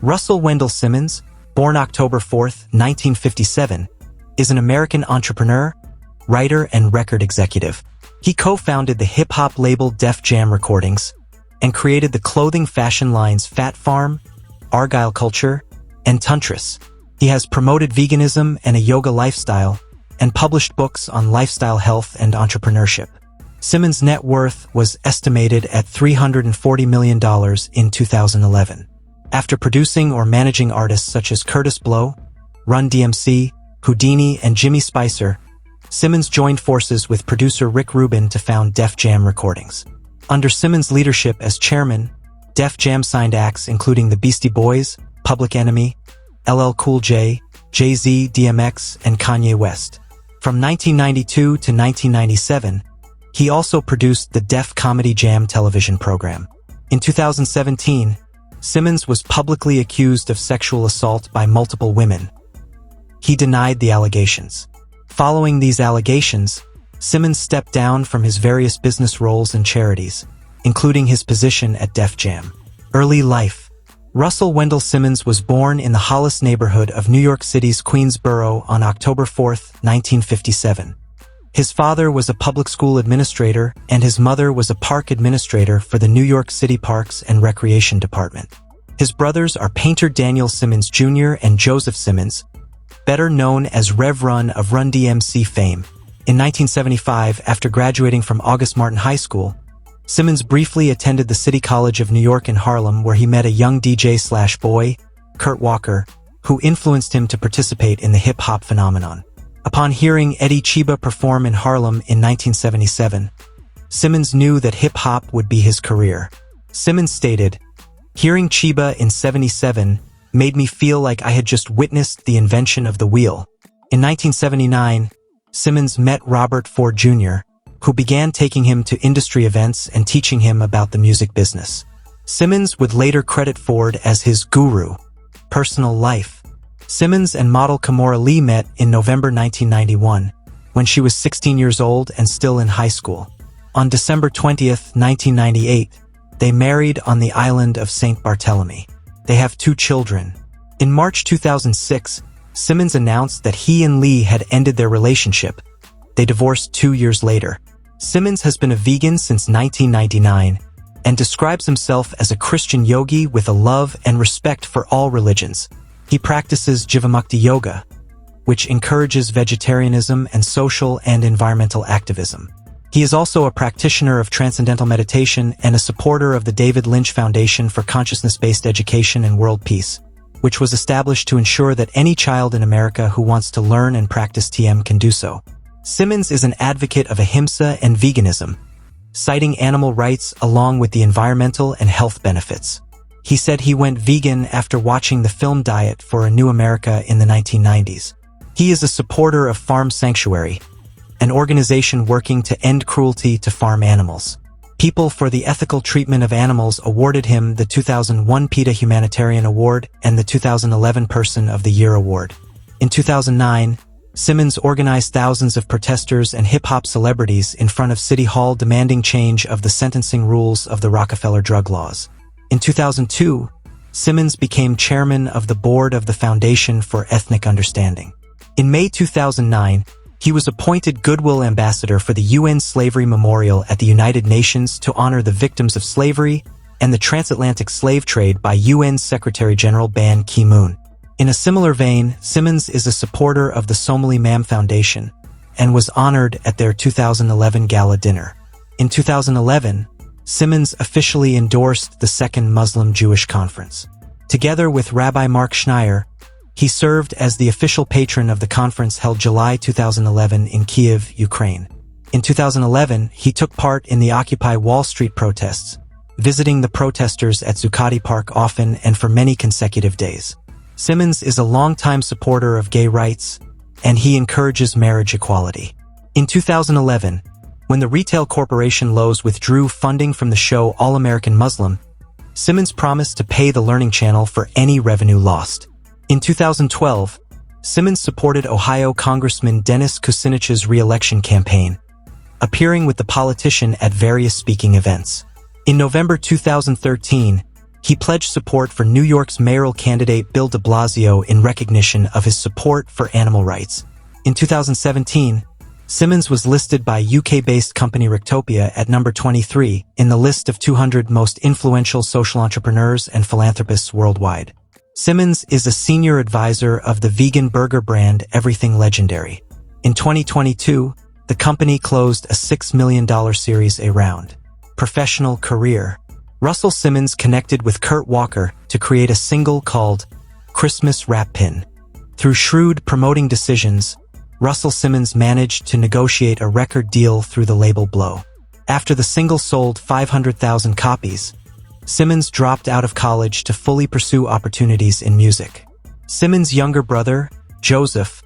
Russell Wendell Simmons, born October 4, 1957, is an American entrepreneur, writer, and record executive. He co-founded the hip-hop label Def Jam Recordings and created the clothing fashion lines Phat Farm, Argyle Culture, and Tantris. He has promoted veganism and a yoga lifestyle and published books on lifestyle health and entrepreneurship. Simmons' net worth was estimated at $340 million in 2011. After producing or managing artists such as Curtis Blow, Run DMC, Houdini, and Jimmy Spicer, Simmons joined forces with producer Rick Rubin to found Def Jam Recordings. Under Simmons' leadership as chairman, Def Jam signed acts including the Beastie Boys, Public Enemy, LL Cool J, Jay-Z, DMX, and Kanye West. From 1992 to 1997, he also produced the Def Comedy Jam television program. In 2017, Simmons was publicly accused of sexual assault by multiple women. He denied the allegations. Following these allegations, Simmons stepped down from his various business roles and charities, including his position at Def Jam. Early life. Russell Wendell Simmons was born in the Hollis neighborhood of New York City's Queensboro on October 4, 1957. His father was a public school administrator and his mother was a park administrator for the New York City Parks and Recreation Department. His brothers are painter Daniel Simmons Jr. and Joseph Simmons, better known as Rev Run of Run DMC fame. In 1975, after graduating from August Martin High School, Simmons briefly attended the City College of New York in Harlem, where he met a young DJ/boy, Kurt Walker, who influenced him to participate in the hip-hop phenomenon. Upon hearing Eddie Chiba perform in Harlem in 1977, Simmons knew that hip-hop would be his career. Simmons stated, "Hearing Chiba in '77 made me feel like I had just witnessed the invention of the wheel." In 1979, Simmons met Robert Ford Jr., who began taking him to industry events and teaching him about the music business. Simmons would later credit Ford as his guru. Personal life. Simmons and model Kimora Lee met in November 1991, when she was 16 years old and still in high school. On December 20, 1998, they married on the island of St. Barthélemy. They have 2 children. In March 2006, Simmons announced that he and Lee had ended their relationship. They divorced 2 years later. Simmons has been a vegan since 1999 and describes himself as a Christian yogi with a love and respect for all religions. He practices Jivamukti Yoga, which encourages vegetarianism and social and environmental activism. He is also a practitioner of transcendental meditation and a supporter of the David Lynch Foundation for Consciousness-Based Education and World Peace, which was established to ensure that any child in America who wants to learn and practice TM can do so. Simmons is an advocate of ahimsa and veganism, citing animal rights along with the environmental and health benefits. He said he went vegan after watching the film Diet for a New America in the 1990s. He is a supporter of Farm Sanctuary, an organization working to end cruelty to farm animals. People for the Ethical Treatment of Animals awarded him the 2001 PETA Humanitarian Award and the 2011 Person of the Year Award. In 2009, Simmons organized thousands of protesters and hip-hop celebrities in front of City Hall demanding change of the sentencing rules of the Rockefeller drug laws. In 2002, Simmons became chairman of the board of the Foundation for Ethnic Understanding. In May 2009, he was appointed Goodwill Ambassador for the UN Slavery Memorial at the United Nations to honor the victims of slavery and the transatlantic slave trade by UN Secretary-General Ban Ki-moon. In a similar vein, Simmons is a supporter of the Somali Mam Foundation and was honored at their 2011 gala dinner. In 2011, Simmons officially endorsed the Second Muslim-Jewish Conference. Together with Rabbi Mark Schneier, he served as the official patron of the conference held July 2011 in Kyiv, Ukraine. In 2011, he took part in the Occupy Wall Street protests, visiting the protesters at Zuccotti Park often and for many consecutive days. Simmons is a longtime supporter of gay rights, and he encourages marriage equality. In 2011, when the retail corporation Lowe's withdrew funding from the show All American Muslim, Simmons promised to pay the Learning Channel for any revenue lost. In 2012, Simmons supported Ohio Congressman Dennis Kucinich's re-election campaign, appearing with the politician at various speaking events. In November 2013, He pledged support for New York's mayoral candidate Bill de Blasio in recognition of his support for animal rights. In 2017, Simmons was listed by UK-based company Ricktopia at number 23 in the list of 200 most influential social entrepreneurs and philanthropists worldwide. Simmons is a senior advisor of the vegan burger brand Everything Legendary. In 2022, the company closed a $6 million Series A round. Professional career. Russell Simmons connected with Kurt Walker to create a single called Christmas Wrap Pin. Through shrewd promoting decisions, Russell Simmons managed to negotiate a record deal through the label Blow. After the single sold 500,000 copies, Simmons dropped out of college to fully pursue opportunities in music. Simmons' younger brother, Joseph,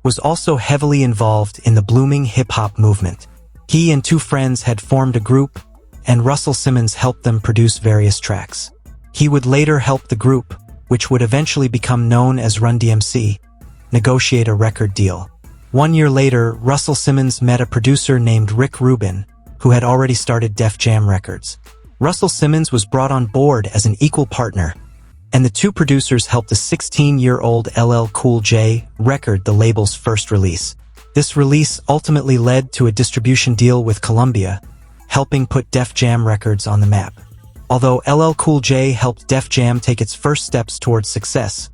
was also heavily involved in the blooming hip-hop movement. He and two friends had formed a group, and Russell Simmons helped them produce various tracks. He would later help the group, which would eventually become known as Run DMC, negotiate a record deal. 1 year later, Russell Simmons met a producer named Rick Rubin, who had already started Def Jam Records. Russell Simmons was brought on board as an equal partner, and the two producers helped a 16-year-old LL Cool J record the label's first release. This release ultimately led to a distribution deal with Columbia, helping put Def Jam Records on the map. Although LL Cool J helped Def Jam take its first steps towards success,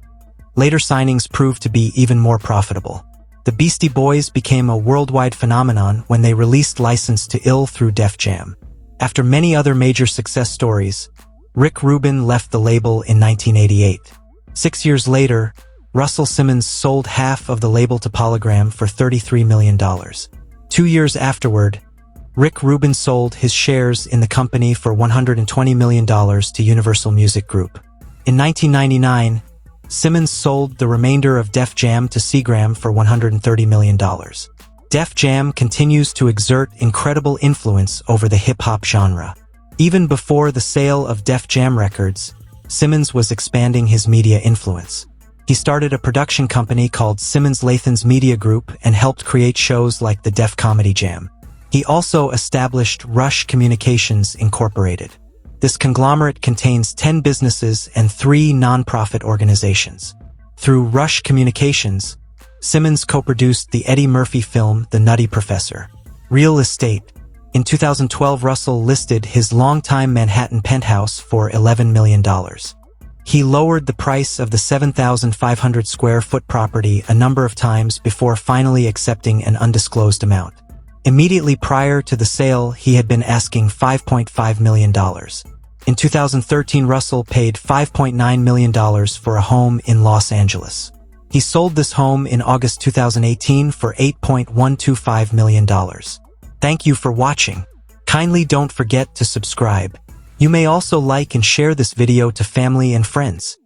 later signings proved to be even more profitable. The Beastie Boys became a worldwide phenomenon when they released License to Ill through Def Jam. After many other major success stories, Rick Rubin left the label in 1988. 6 years later, Russell Simmons sold half of the label to Polygram for $33 million. 2 years afterward, Rick Rubin sold his shares in the company for $120 million to Universal Music Group. In 1999, Simmons sold the remainder of Def Jam to Seagram for $130 million. Def Jam continues to exert incredible influence over the hip-hop genre. Even before the sale of Def Jam Records, Simmons was expanding his media influence. He started a production company called Simmons Lathan's Media Group and helped create shows like the Def Comedy Jam. He also established Rush Communications Incorporated. This conglomerate contains 10 businesses and 3 non-profit organizations. Through Rush Communications, Simmons co-produced the Eddie Murphy film The Nutty Professor. Real estate. In 2012, Russell listed his longtime Manhattan penthouse for $11 million. He lowered the price of the 7,500 square foot property a number of times before finally accepting an undisclosed amount. Immediately prior to the sale, he had been asking $5.5 million. In 2013, Russell paid $5.9 million for a home in Los Angeles. He sold this home in August 2018 for $8.125 million. Thank you for watching. Kindly don't forget to subscribe. You may also like and share this video to family and friends.